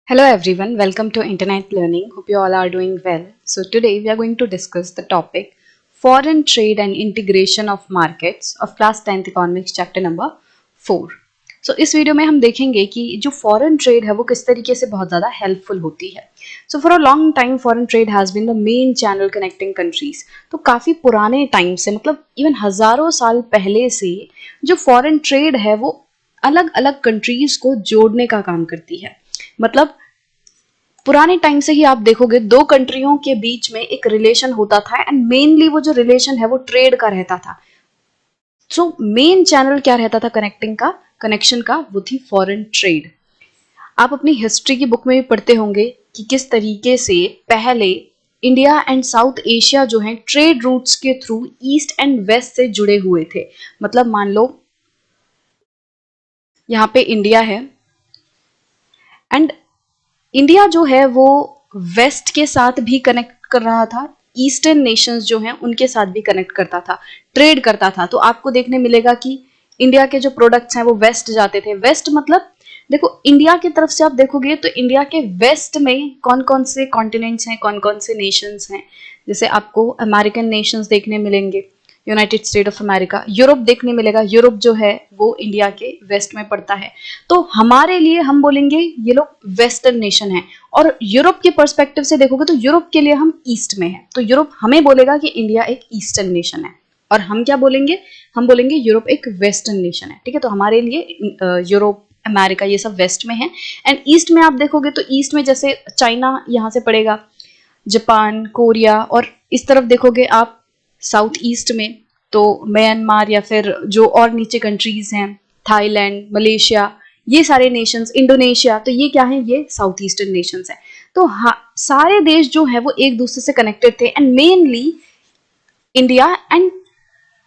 Hello everyone, welcome to Internet Learning. Hope you all are doing well. So today we are going to discuss the topic Foreign Trade and Integration of Markets of Class 10th Economics Chapter number 4. So इस video में हम देखेंगे कि जो foreign trade है वो किस तरीके से बहुत ज़्यादा हेल्पफुल होती है. So for a long time foreign trade has been the main channel connecting countries. तो काफ़ी पुराने टाइम से मतलब इवन हज़ारों साल पहले से जो फॉरेन ट्रेड है वो अलग अलग कंट्रीज को जोड़ने का काम करती है. मतलब पुराने टाइम से ही आप देखोगे दो कंट्रियों के बीच में एक रिलेशन होता था एंड मेनली वो जो रिलेशन है वो ट्रेड का रहता था. सो मेन चैनल क्या रहता था कनेक्शन का वो थी फॉरेन ट्रेड. आप अपनी हिस्ट्री की बुक में भी पढ़ते होंगे कि किस तरीके से पहले इंडिया एंड साउथ एशिया जो है ट्रेड रूट्स के थ्रू ईस्ट एंड वेस्ट से जुड़े हुए थे. मतलब मान लो यहाँ पे इंडिया है एंड इंडिया जो है वो वेस्ट के साथ भी कनेक्ट कर रहा था, ईस्टर्न नेशंस जो हैं उनके साथ भी कनेक्ट करता था, ट्रेड करता था. तो आपको देखने मिलेगा कि इंडिया के जो प्रोडक्ट्स हैं वो वेस्ट जाते थे. वेस्ट मतलब देखो इंडिया की तरफ से आप देखोगे तो इंडिया के वेस्ट में कौन कौन से कॉन्टिनेंट्स हैं, कौन कौन से नेशंस हैं. जैसे आपको अमेरिकन नेशंस देखने मिलेंगे, United state of America. Europe देखने मिलेगा, यूरोप जो है वो इंडिया के वेस्ट में पड़ता है. तो हमारे लिए हम बोलेंगे ये लोग वेस्टर्न नेशन है. और यूरोप के पर्सपेक्टिव से देखोगे तो यूरोप के लिए हम ईस्ट में है. तो यूरोप हमें बोलेगा कि इंडिया एक ईस्टर्न नेशन है. और हम क्या बोलेंगे, हम बोलेंगे यूरोप एक वेस्टर्न नेशन है. ठीक है, तो हमारे लिए यूरोप, अमेरिका ये सब वेस्ट में है. एंड ईस्ट में आप देखोगे तो ईस्ट में जैसे चाइना यहाँ से पड़ेगा, जापान, कोरिया. और इस तरफ देखोगे आप साउथ ईस्ट में तो म्यांमार या फिर जो और नीचे कंट्रीज हैं, थाईलैंड, मलेशिया, ये सारे नेशंस, इंडोनेशिया. तो ये क्या है, ये साउथ ईस्टर्न नेशंस हैं. तो हाँ, सारे देश जो है वो एक दूसरे से कनेक्टेड थे एंड मेनली इंडिया एंड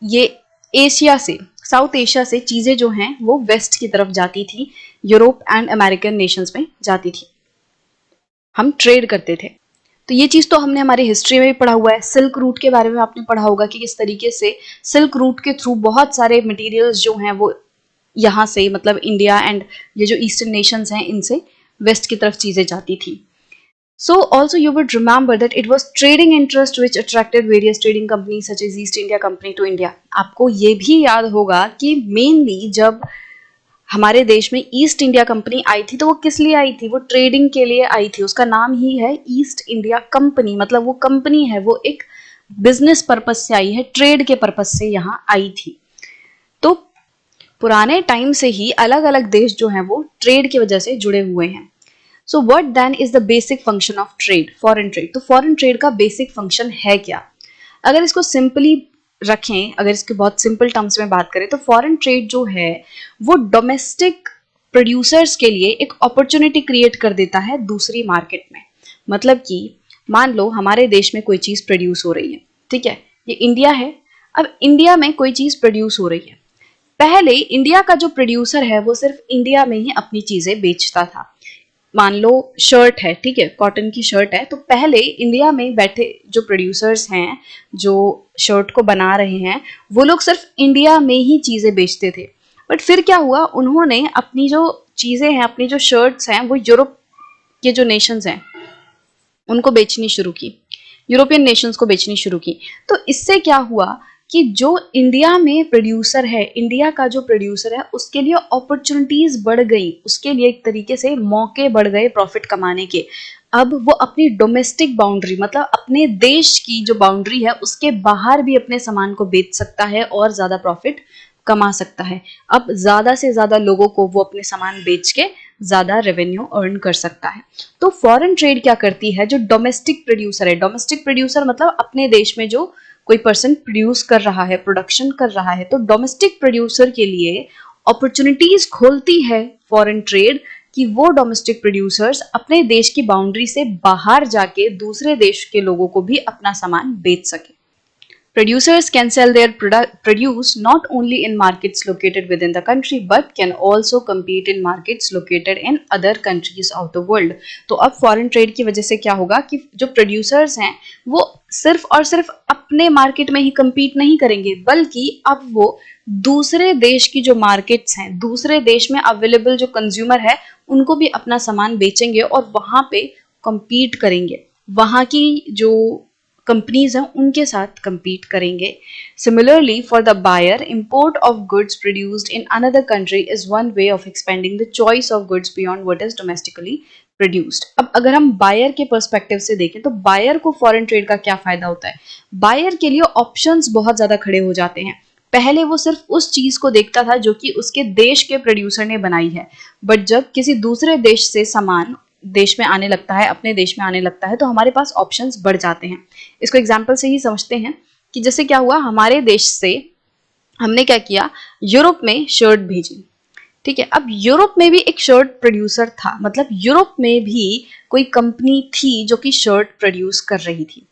ये एशिया से, साउथ एशिया से चीजें जो हैं वो वेस्ट की तरफ जाती थी, यूरोप एंड अमेरिकन नेशंस में जाती थी. हम ट्रेड करते थे. तो ये चीज तो हमने हमारी हिस्ट्री में भी पढ़ा हुआ है. सिल्क रूट के बारे में आपने पढ़ा होगा कि किस तरीके से सिल्क रूट के थ्रू बहुत सारे मटेरियल्स जो हैं वो यहाँ से मतलब इंडिया एंड ये जो ईस्टर्न नेशंस हैं इनसे वेस्ट की तरफ चीजें जाती थी. So also you would remember that it was trading interest which attracted various trading companies such as East India Company to India. आपको ये भी याद होगा कि मेनली जब हमारे देश में ईस्ट इंडिया कंपनी आई थी तो वो किस लिए आई थी, वो ट्रेडिंग के लिए आई थी. उसका नाम ही है ईस्ट इंडिया कंपनी. मतलब वो कंपनी है वो एक बिजनेस पर्पज से आई है, ट्रेड के पर्पज से यहाँ आई थी. तो पुराने टाइम से ही अलग अलग देश जो हैं वो ट्रेड की वजह से जुड़े हुए हैं. So what then is the basic function of trade, foreign trade. तो फॉरेन ट्रेड का बेसिक फंक्शन है क्या? अगर इसको सिंपली रखें, अगर इसके बहुत सिंपल टर्म्स में बात करें तो फॉरेन ट्रेड जो है वो डोमेस्टिक प्रोड्यूसर्स के लिए एक अपॉर्चुनिटी क्रिएट कर देता है दूसरी मार्केट में. मतलब कि मान लो हमारे देश में कोई चीज प्रोड्यूस हो रही है, ठीक है, ये इंडिया है. अब इंडिया में कोई चीज प्रोड्यूस हो रही है. पहले इंडिया का जो प्रोड्यूसर है वो सिर्फ इंडिया में ही अपनी चीजें बेचता था. मान लो शर्ट है, ठीक है, कॉटन की शर्ट है. तो पहले इंडिया में बैठे जो प्रोड्यूसर्स हैं जो शर्ट को बना रहे हैं वो लोग सिर्फ इंडिया में ही चीजें बेचते थे. बट फिर क्या हुआ, उन्होंने अपनी जो चीजें हैं, अपनी जो शर्ट्स हैं वो यूरोप के जो नेशंस हैं उनको बेचनी शुरू की, यूरोपियन नेशंस को बेचनी शुरू की. तो इससे क्या हुआ कि जो इंडिया में प्रोड्यूसर है, इंडिया का जो प्रोड्यूसर है उसके लिए अपॉर्चुनिटीज बढ़ गई, उसके लिए एक तरीके से मौके बढ़ गए प्रॉफिट कमाने के. अब वो अपनी डोमेस्टिक बाउंड्री मतलब अपने देश की जो बाउंड्री है उसके बाहर भी अपने सामान को बेच सकता है और ज्यादा प्रॉफिट कमा सकता है. अब ज्यादा से ज्यादा लोगों को वो अपने सामान बेच के ज्यादा रेवेन्यू अर्न कर सकता है. तो फॉरेन ट्रेड क्या करती है, जो डोमेस्टिक प्रोड्यूसर है, डोमेस्टिक प्रोड्यूसर मतलब अपने देश में जो कोई पर्सन प्रोड्यूस कर रहा है, प्रोडक्शन कर रहा है, तो डोमेस्टिक प्रोड्यूसर के लिए अपॉर्चुनिटीज खोलती है फॉरेन ट्रेड कि वो डोमेस्टिक प्रोड्यूसर्स अपने देश की बाउंड्री से बाहर जाके दूसरे देश के लोगों को भी अपना सामान बेच सके. Producers can sell their produce not only in markets located within the country but can also compete in markets located in other countries of the world. तो अब foreign trade की वजह से क्या होगा कि जो producers हैं वो सिर्फ और सिर्फ अपने मार्केट में ही compete नहीं करेंगे, बल्कि अब वो दूसरे देश की जो मार्केट्स हैं, दूसरे देश में अवेलेबल जो कंज्यूमर है, उनको भी अपना सामान बेचेंगे और वहां पे compete करेंगे, वहां की जो कंपनीज हैं उनके साथ compete करेंगे. Similarly, for the buyer, import of goods produced in another country is one way of expanding the choice of goods beyond what is domestically produced. अब अगर हम बायर के पर्सपेक्टिव से देखें तो बायर को फॉरेन ट्रेड का क्या फायदा होता है? बायर के लिए ऑप्शंस बहुत ज्यादा खड़े हो जाते हैं. पहले वो सिर्फ उस चीज को देखता था जो कि उसके देश के प्रोड्यूसर ने बनाई है, बट जब किसी दूसरे देश से सामान देश में आने लगता है, अपने देश में आने लगता है, तो हमारे पास ऑप्शंस बढ़ जाते हैं. इसको एग्जाम्पल से ही समझते हैं कि जैसे क्या हुआ, हमारे देश से हमने क्या किया, यूरोप में शर्ट भेजी. ठीक है, अब यूरोप में भी एक शर्ट प्रोड्यूसर था, मतलब यूरोप में भी कोई कंपनी थी जो कि शर्ट प्रोड्यूस कर रही थी.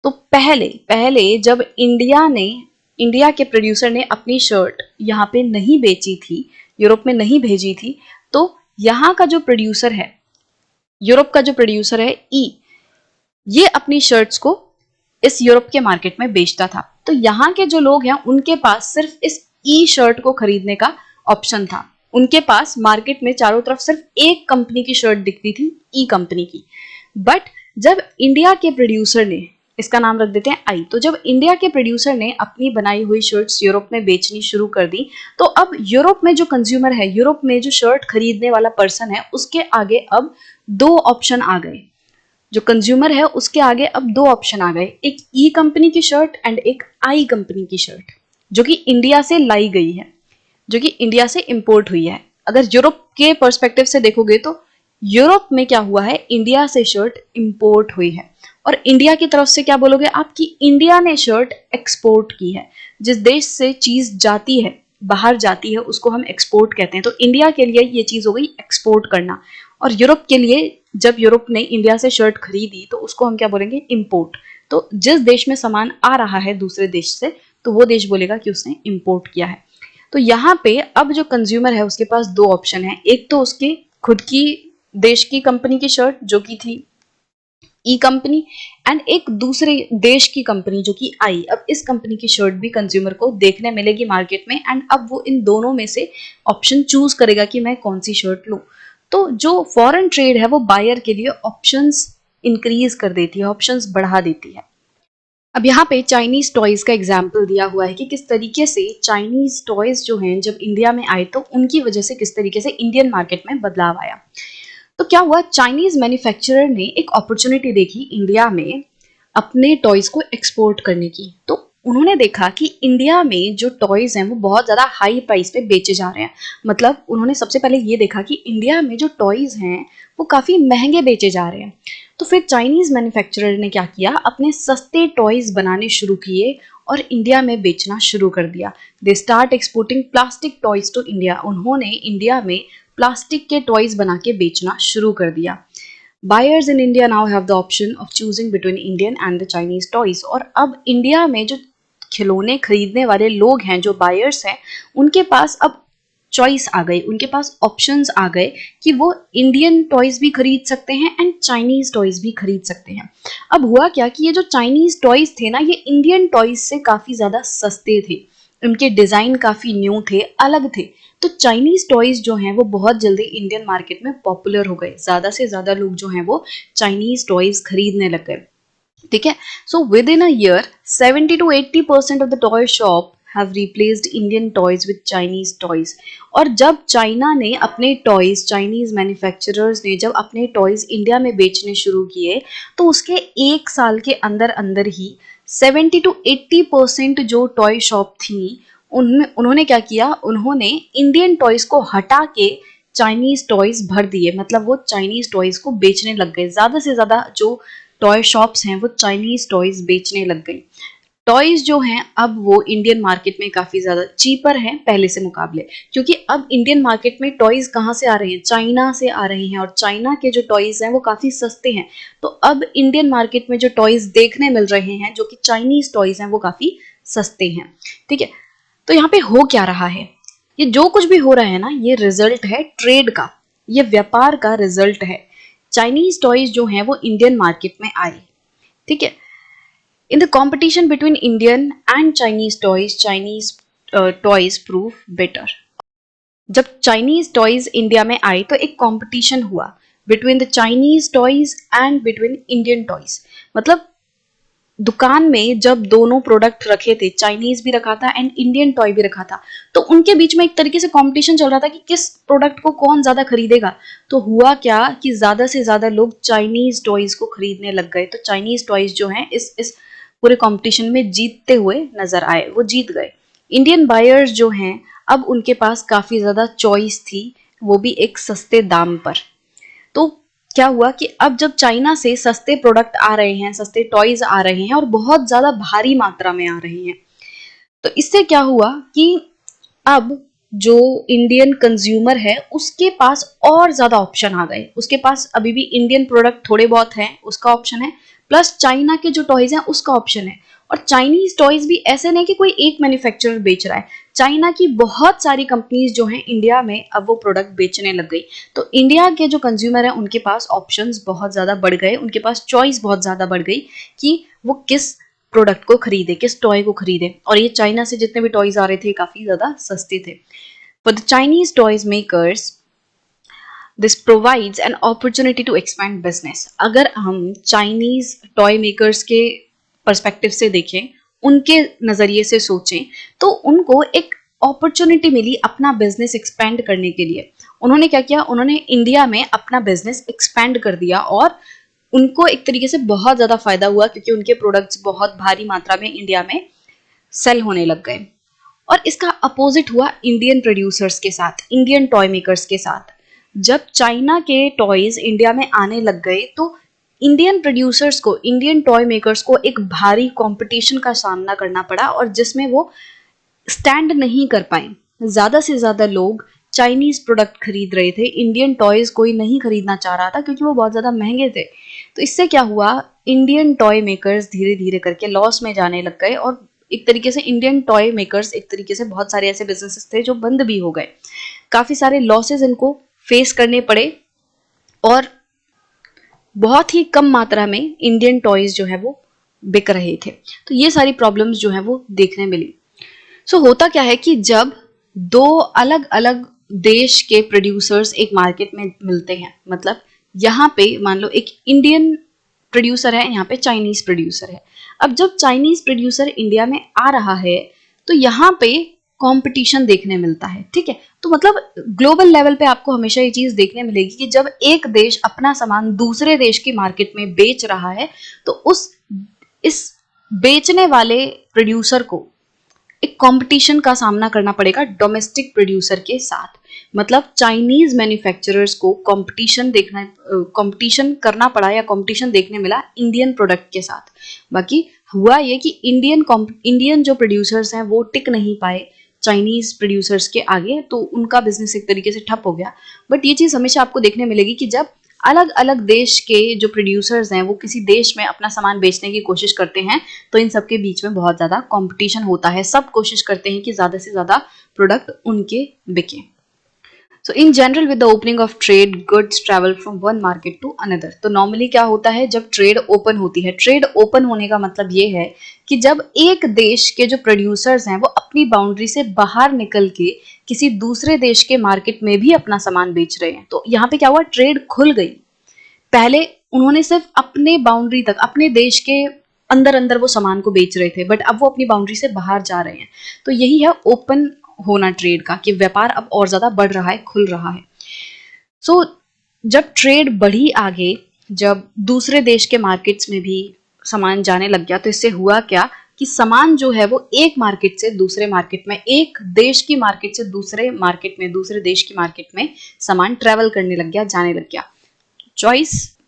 तो पहले पहले जब इंडिया के प्रोड्यूसर ने अपनी शर्ट यहाँ पे नहीं बेची थी, यूरोप में नहीं भेजी थी, तो यहाँ का जो प्रोड्यूसर है, यूरोप का जो प्रोड्यूसर है ये अपनी शर्ट्स को इस यूरोप के मार्केट में बेचता था. तो यहाँ के जो लोग हैं उनके पास सिर्फ इस शर्ट को खरीदने का ऑप्शन था. उनके पास मार्केट में चारों तरफ सिर्फ एक कंपनी की शर्ट दिखती थी, कंपनी की. बट जब इंडिया के प्रोड्यूसर ने, इसका नाम रख देते हैं आई, तो जब इंडिया के प्रोड्यूसर ने अपनी बनाई हुई शर्ट्स यूरोप में बेचनी शुरू कर दी, तो अब यूरोप में जो कंज्यूमर है, यूरोप में जो शर्ट खरीदने वाला पर्सन है, उसके आगे अब दो ऑप्शन आ गए. जो कंज्यूमर है उसके आगे अब दो ऑप्शन आ गए, एक कंपनी की शर्ट एंड एक आई कंपनी की शर्ट, जो कि इंडिया से लाई गई है, जो कि इंडिया से इंपोर्ट हुई है. अगर यूरोप के पर्सपेक्टिव से देखोगे तो यूरोप में क्या हुआ है, इंडिया से शर्ट इंपोर्ट हुई है, और इंडिया की तरफ से क्या बोलोगे आप, कि इंडिया ने शर्ट एक्सपोर्ट की है. जिस देश से चीज जाती है, बाहर जाती है, उसको हम एक्सपोर्ट कहते हैं. तो इंडिया के लिए ये चीज हो गई एक्सपोर्ट करना, और यूरोप के लिए, जब यूरोप ने इंडिया से शर्ट खरीदी तो उसको हम क्या बोलेंगे, इंपोर्ट. तो जिस देश में सामान आ रहा है दूसरे देश से, तो वो देश बोलेगा कि उसने इंपोर्ट किया है. तो यहाँ पे अब जो कंज्यूमर है उसके पास दो ऑप्शन है, एक तो उसके खुद की देश की कंपनी की शर्ट जो कि थी कंपनी, एंड एक दूसरे देश की कंपनी जो कि आई. अब इस कंपनी की शर्ट भी कंज्यूमर को देखने मिलेगी मार्केट में, एंड अब वो इन दोनों में से ऑप्शन चूज करेगा कि मैं कौन सी शर्ट लूं. तो जो फॉरेन ट्रेड है वो बायर के लिए ऑप्शंस इंक्रीज कर देती है, ऑप्शंस बढ़ा देती है. अब यहाँ पे चाइनीज टॉयज का एग्जाम्पल दिया हुआ है कि किस तरीके से चाइनीज टॉयज जो हैं जब इंडिया में आए तो उनकी वजह से किस तरीके से इंडियन मार्केट में बदलाव आया. तो क्या हुआ, चाइनीज मैन्युफैक्चरर ने एक अपॉर्चुनिटी देखी इंडिया में अपने टॉयज को एक्सपोर्ट करने की. तो उन्होंने देखा कि इंडिया में जो टॉयज हैं वो बहुत ज़्यादा हाई प्राइस पे बेचे जा रहे हैं. मतलब उन्होंने सबसे पहले ये देखा कि इंडिया में जो टॉयज हैं वो काफ़ी महंगे बेचे जा रहे हैं. तो फिर चाइनीज मैन्युफैक्चरर ने क्या किया, अपने सस्ते टॉयज बनाने शुरू किए और इंडिया में बेचना शुरू कर दिया. They start exporting plastic toys to India. उन्होंने इंडिया में प्लास्टिक के टॉयज बना के बेचना शुरू कर दिया. Buyers in India now have the option of choosing between Indian and the Chinese toys. और अब इंडिया में जो खिलौने खरीदने वाले लोग हैं, जो बायर्स हैं, उनके पास अब चॉइस आ गई, उनके पास ऑप्शंस आ गए कि वो इंडियन टॉयज भी खरीद सकते हैं एंड चाइनीज टॉयज भी खरीद सकते हैं. अब हुआ क्या कि ये जो चाइनीज टॉयज थे ना, ये इंडियन टॉयज से काफ़ी ज़्यादा सस्ते थे, इनके डिज़ाइन काफ़ी न्यू थे, अलग थे. तो चाइनीज टॉयज जो हैं वो बहुत जल्दी इंडियन मार्केट में पॉपुलर हो गए. ज़्यादा से ज़्यादा लोग जो हैं वो चाइनीज टॉयज खरीदने लग गए. ठीक है, so with in a year 70 to 80% of the toy shop have replaced Indian toys with Chinese toys. और जब चाइना ने अपने टॉयज, चाइनीज मैन्युफैक्चरर्स ने जब अपने टॉयज इंडिया में बेचने शुरू किए, तो उसके एक साल के अंदर अंदर ही 70 to 80% जो टॉय शॉप थी उनमें उन्होंने क्या किया, उन्होंने इंडियन टॉयज को हटा के चाइनीज टॉयज भर दिए. मतलब वो चाइनीज टॉयज को बेचने लग गए. ज़्यादा से ज़्यादा जो टॉय शॉप्स हैं वो चाइनीज टॉयज बेचने लग गई. टॉयज जो हैं अब वो इंडियन मार्केट में काफ़ी ज़्यादा चीपर हैं पहले से मुकाबले, क्योंकि अब इंडियन मार्केट में टॉयज कहाँ से आ रहे हैं, चाइना से आ रहे हैं, और चाइना के जो टॉयज हैं वो काफ़ी सस्ते हैं. तो अब इंडियन मार्केट में जो टॉयज देखने मिल रहे हैं जो कि चाइनीज टॉयज हैं वो काफ़ी सस्ते हैं. ठीक है, तो यहाँ पे हो क्या रहा है, ये जो कुछ भी हो रहा है ना, ये रिजल्ट है ट्रेड का, ये व्यापार का रिजल्ट है. चाइनीज टॉयज जो हैं वो इंडियन मार्केट में आए. ठीक है, in the competition between Indian and Chinese toys, Chinese toys prove better. जब चाइनीज टॉयज इंडिया में आए तो एक कंपटीशन हुआ between the Chinese toys and between Indian toys. मतलब दुकान में जब दोनों प्रोडक्ट रखे थे, चाइनीज भी रखा था एंड इंडियन टॉय भी रखा था, तो उनके बीच में एक तरीके से कंपटीशन चल रहा था कि किस प्रोडक्ट को कौन ज्यादा खरीदेगा। तो हुआ क्या कि ज्यादा से ज्यादा लोग चाइनीज टॉयज को खरीदने लग गए। तो चाइनीज टॉयज जो हैं इस पूरे कंपटीशन में जीतते हुए नजर आए, वो जीत गए। इंडियन बायर्स जो हैं अब उनके पास काफी ज्यादा चॉइस थी, वो भी एक सस्ते दाम पर। तो क्या हुआ कि अब जब चाइना से सस्ते प्रोडक्ट आ रहे हैं, सस्ते टॉयज आ रहे हैं और बहुत ज्यादा भारी मात्रा में आ रहे हैं, तो इससे क्या हुआ कि अब जो इंडियन कंज्यूमर है उसके पास और ज्यादा ऑप्शन आ गए। उसके पास अभी भी इंडियन प्रोडक्ट थोड़े बहुत हैं, उसका ऑप्शन है, प्लस चाइना के जो टॉयज हैं उसका ऑप्शन है। और चाइनीज टॉयज भी ऐसे नहीं कि कोई एक मैन्युफैक्चरर बेच रहा है, चाइना की बहुत सारी कंपनीज जो हैं इंडिया में अब वो प्रोडक्ट बेचने लग गई। तो इंडिया के जो कंज्यूमर है उनके पास ऑप्शंस बहुत ज्यादा बढ़ गए, उनके पास चॉइस बहुत ज्यादा बढ़ गई कि वो किस प्रोडक्ट को खरीदे, किस टॉय को खरीदे। और ये चाइना से जितने भी टॉयज आ रहे थे काफी ज्यादा सस्ते थे। For the Chinese toys makers this provides an opportunity to expand business. अगर हम चाइनीज टॉय मेकर्स के पर्सपेक्टिव से देखें, उनके नजरिए से सोचें, तो उनको एक अपॉर्चुनिटी मिली अपना बिजनेस एक्सपेंड करने के लिए। उन्होंने क्या किया, उन्होंने इंडिया में अपना बिजनेस एक्सपेंड कर दिया और उनको एक तरीके से बहुत ज्यादा फायदा हुआ क्योंकि उनके प्रोडक्ट्स बहुत भारी मात्रा में इंडिया में सेल होने लग गए। और इसका अपोजिट हुआ इंडियन प्रोड्यूसर्स के साथ, इंडियन टॉय मेकर्स के साथ। जब चाइना के टॉयज इंडिया में आने लग गए तो इंडियन प्रोड्यूसर्स को, इंडियन टॉय मेकर्स को एक भारी कंपटीशन का सामना करना पड़ा और जिसमें वो स्टैंड नहीं कर पाए। ज्यादा से ज्यादा लोग चाइनीज प्रोडक्ट खरीद रहे थे, इंडियन टॉयज कोई नहीं खरीदना चाह रहा था क्योंकि वो बहुत ज्यादा महंगे थे। तो इससे क्या हुआ, इंडियन टॉय मेकर्स धीरे धीरे करके लॉस में जाने लग गए और एक तरीके से इंडियन टॉय मेकर्स, एक तरीके से बहुत सारे ऐसे बिजनेसेस थे जो बंद भी हो गए। काफी सारे लॉसेस इनको फेस करने पड़े और बहुत ही कम मात्रा में इंडियन टॉयज जो है वो बिक रहे थे। तो ये सारी प्रॉब्लम्स जो है वो देखने मिली। सो होता क्या है कि जब दो अलग अलग देश के प्रोड्यूसर्स एक मार्केट में मिलते हैं, मतलब यहाँ पे मान लो एक इंडियन प्रोड्यूसर है, यहाँ पे चाइनीज प्रोड्यूसर है। अब जब चाइनीज प्रोड्यूसर इंडिया में आ रहा है तो यहाँ पे कंपटीशन देखने मिलता है, ठीक है। तो मतलब ग्लोबल लेवल पे आपको हमेशा ये चीज देखने मिलेगी कि जब एक देश अपना सामान दूसरे देश की मार्केट में बेच रहा है तो इस बेचने वाले प्रोड्यूसर को एक कंपटीशन का सामना करना पड़ेगा डोमेस्टिक प्रोड्यूसर के साथ। मतलब चाइनीज मैन्युफैक्चरर्स को कंपटीशन करना पड़ा या कंपटीशन देखने मिला इंडियन प्रोडक्ट के साथ। बाकी हुआ ये कि इंडियन जो प्रोड्यूसर्स हैं वो टिक नहीं पाए चाइनीज प्रोड्यूसर्स के आगे, तो उनका बिजनेस एक तरीके से ठप हो गया। बट ये चीज हमेशा आपको देखने मिलेगी कि जब अलग अलग देश के जो प्रोड्यूसर्स हैं वो किसी देश में अपना सामान बेचने की कोशिश करते हैं तो इन सबके बीच में बहुत ज्यादा कंपटीशन होता है। सब कोशिश करते हैं कि ज्यादा से ज्यादा प्रोडक्ट उनके बिके। So in general with the opening of trade goods travel from one market to another. तो नॉर्मली क्या होता है, जब ट्रेड ओपन होती है, ट्रेड ओपन होने का मतलब ये है कि जब एक देश के जो प्रोड्यूसर्स हैं वो अपनी बाउंड्री से बाहर निकल के किसी दूसरे देश के मार्केट में भी अपना सामान बेच रहे हैं, तो यहाँ पे क्या हुआ, ट्रेड खुल गई। पहले उन्होंने सिर्फ अपने बाउंड्री तक, अपने देश के अंदर अंदर वो सामान को बेच रहे थे, बट अब वो अपनी बाउंड्री से बाहर जा रहे हैं। तो यही है ओपन होना ट्रेड का, कि व्यापार अब और ज्यादा बढ़ रहा है, खुल रहा है। सो जब ट्रेड बढ़ी आगे, जब दूसरे देश के मार्केट्स में भी सामान जाने लग गया, तो इससे हुआ क्या कि सामान जो है वो एक मार्केट से दूसरे मार्केट में, एक देश की मार्केट से दूसरे मार्केट में, दूसरे देश की मार्केट में सामान ट्रेवल करने लग गया, जाने लग गया। Choice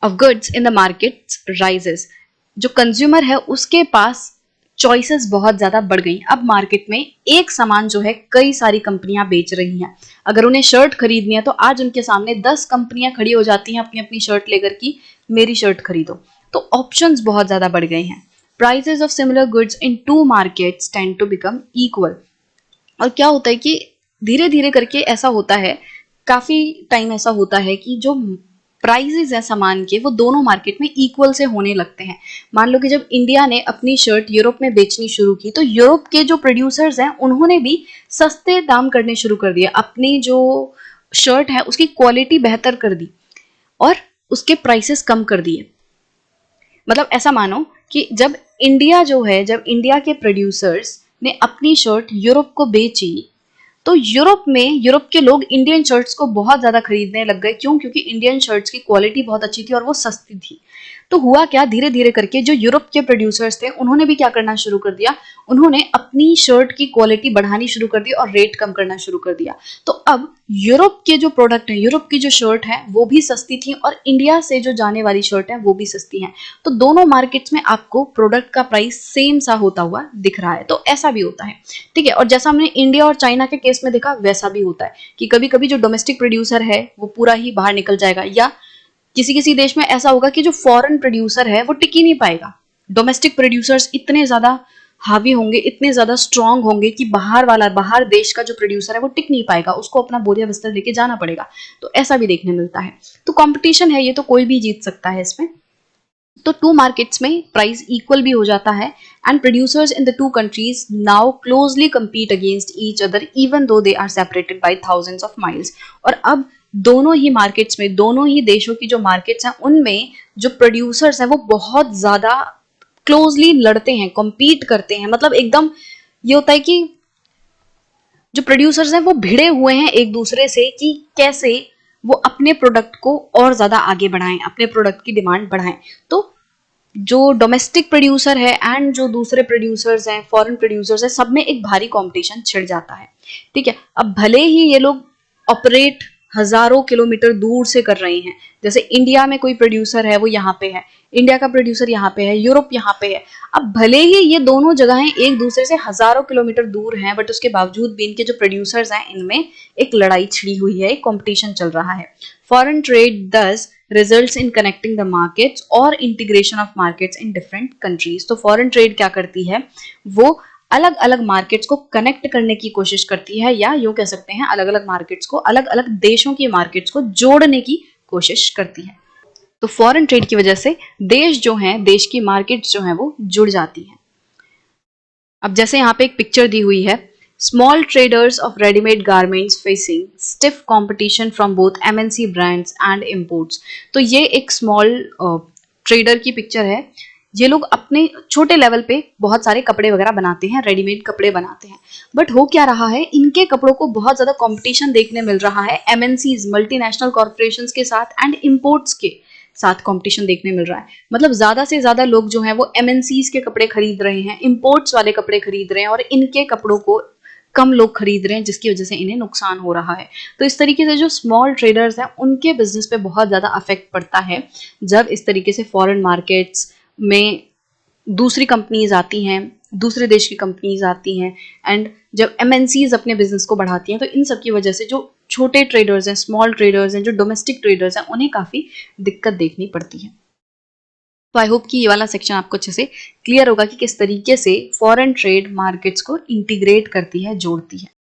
of goods in the market rises. जो कंज्यूमर है उसके पास चॉइसेस बहुत ज्यादा बढ़ गई। अब मार्केट में एक सामान जो है कई सारी कंपनियां बेच रही हैं। अगर उन्हें शर्ट खरीदनी है तो आज उनके सामने 10 कंपनियां खड़ी हो जाती हैं अपनी अपनी शर्ट लेकर, की मेरी शर्ट खरीदो। तो ऑप्शंस बहुत ज्यादा बढ़ गए हैं। Prices of similar goods in two markets tend to become equal. और क्या होता है कि धीरे धीरे करके ऐसा होता है, काफी टाइम ऐसा होता है कि जो प्राइजेस हैं सामान के वो दोनों मार्केट में इक्वल से होने लगते हैं। मान लो कि जब इंडिया ने अपनी शर्ट यूरोप में बेचनी शुरू की तो यूरोप के जो प्रोड्यूसर्स हैं उन्होंने भी सस्ते दाम करने शुरू कर दिए, अपनी जो शर्ट है उसकी क्वालिटी बेहतर कर दी और उसके प्राइसेस कम कर दिए। मतलब ऐसा मानो कि जब इंडिया जो है, जब इंडिया के प्रोड्यूसर्स ने अपनी शर्ट यूरोप को बेची तो यूरोप में यूरोप के लोग इंडियन शर्ट्स को बहुत ज्यादा खरीदने लग गए। क्यों? क्योंकि इंडियन शर्ट्स की क्वालिटी बहुत अच्छी थी और वो सस्ती थी। तो हुआ क्या, धीरे धीरे करके जो यूरोप के प्रोड्यूसर्स थे उन्होंने भी क्या करना शुरू कर दिया, उन्होंने अपनी शर्ट की क्वालिटी बढ़ानी शुरू कर दी और रेट कम करना शुरू कर दिया। तो अब यूरोप के जो प्रोडक्ट है, यूरोप की जो शर्ट है वो भी सस्ती थी और इंडिया से जो जाने वाली शर्ट है वो भी सस्ती है। तो दोनों मार्केट्स में आपको प्रोडक्ट का प्राइस सेम सा होता हुआ दिख रहा है। तो ऐसा भी होता है, ठीक है। और जैसा हमने इंडिया और चाइना के केस में देखा वैसा भी होता है कि कभी कभी जो डोमेस्टिक प्रोड्यूसर है वो पूरा ही बाहर निकल जाएगा, या किसी किसी देश में ऐसा होगा कि जो फॉरेन प्रोड्यूसर है वो टिक ही नहीं पाएगा। डोमेस्टिक प्रोड्यूसर्स इतने ज्यादा हावी होंगे, इतने ज्यादा स्ट्रांग होंगे कि बाहर देश का जो प्रोड्यूसर है वो टिक नहीं पाएगा, उसको अपना बोरिया बिस्तर लेके जाना पड़ेगा। तो ऐसा भी देखने मिलता है। तो कंपटीशन है, ये तो कोई भी जीत सकता है इसमें। तो टू मार्केट्स में प्राइस इक्वल भी हो जाता है and producers in the two countries now closely compete against each other even though they are separated by thousands of miles. और अब दोनों ही मार्केट्स में, दोनों ही देशों की जो मार्केट्स हैं उनमें जो प्रोड्यूसर्स हैं वो बहुत ज्यादा क्लोजली लड़ते हैं, कॉम्पीट करते हैं। मतलब एकदम ये होता है कि जो प्रोड्यूसर्स हैं वो भिड़े हुए हैं एक दूसरे से कि कैसे वो अपने प्रोडक्ट को और ज्यादा आगे बढ़ाएं, अपने प्रोडक्ट की डिमांड बढ़ाएं। तो जो डोमेस्टिक प्रोड्यूसर है एंड जो दूसरे प्रोड्यूसर्स हैं, फॉरेन प्रोड्यूसर्स हैं, सब में एक भारी कंपटीशन छिड़ जाता है, ठीक है। अब भले ही ये लोग ऑपरेट हजारों किलोमीटर दूर से कर रहे हैं, जैसे इंडिया में कोई प्रोड्यूसर है वो यहाँ पे है, इंडिया का प्रोड्यूसर यहाँ पे है, यूरोप यहाँ पे है। अब भले ही ये दोनों जगहें एक दूसरे से हजारों किलोमीटर दूर हैं, बट उसके बावजूद भी इनके जो प्रोड्यूसर्स हैं इनमें एक लड़ाई छिड़ी हुई है, एक कंपटीशन चल रहा है। फॉरेन ट्रेड दस results in connecting the markets or integration of markets in different countries। तो फॉरेन ट्रेड क्या करती है, वो अलग अलग मार्केट्स को कनेक्ट करने की कोशिश करती है, या यूं कह सकते हैं अलग अलग मार्केट्स को, अलग अलग देशों की मार्केट्स को जोड़ने की कोशिश करती है। तो फॉरेन ट्रेड की वजह से देश जो हैं, देश की मार्केट्स जो हैं वो जुड़ जाती हैं। अब जैसे यहाँ पे एक पिक्चर दी हुई है, small traders of readymade garments facing stiff competition from both MNC brands and imports. तो ये एक स्मॉल ट्रेडर की पिक्चर है। ये लोग अपने छोटे लेवल पे बहुत सारे कपड़े वगैरह बनाते हैं, रेडीमेड कपड़े बनाते हैं, बट हो क्या रहा है, इनके कपड़ों को बहुत ज्यादा कंपटीशन देखने मिल रहा है एमएनसीज, मल्टीनेशनल कॉर्पोरेशंस के साथ एंड इंपोर्ट्स के साथ कंपटीशन देखने मिल रहा है। मतलब ज्यादा से ज्यादा लोग जो हैं वो एमएनसीज के कपड़े खरीद रहे हैं, इंपोर्ट्स वाले कपड़े खरीद रहे हैं और इनके कपड़ों को कम लोग खरीद रहे हैं, जिसकी वजह से इन्हें नुकसान हो रहा है। तो इस तरीके से जो स्मॉल ट्रेडर्स हैं उनके बिजनेस पे बहुत ज्यादा अफेक्ट पड़ता है जब इस तरीके से फॉरेन मार्केट्स में दूसरी कंपनीज आती हैं, दूसरे देश की कंपनीज आती हैं, एंड जब एमएनसीज अपने बिजनेस को बढ़ाती हैं। तो इन सब की वजह से जो छोटे ट्रेडर्स हैं, स्मॉल ट्रेडर्स हैं, जो डोमेस्टिक ट्रेडर्स हैं, उन्हें काफी दिक्कत देखनी पड़ती है। तो आई होप कि ये वाला सेक्शन आपको अच्छे से क्लियर होगा कि किस तरीके से फॉरेन ट्रेड मार्केट्स को इंटीग्रेट करती है, जोड़ती है।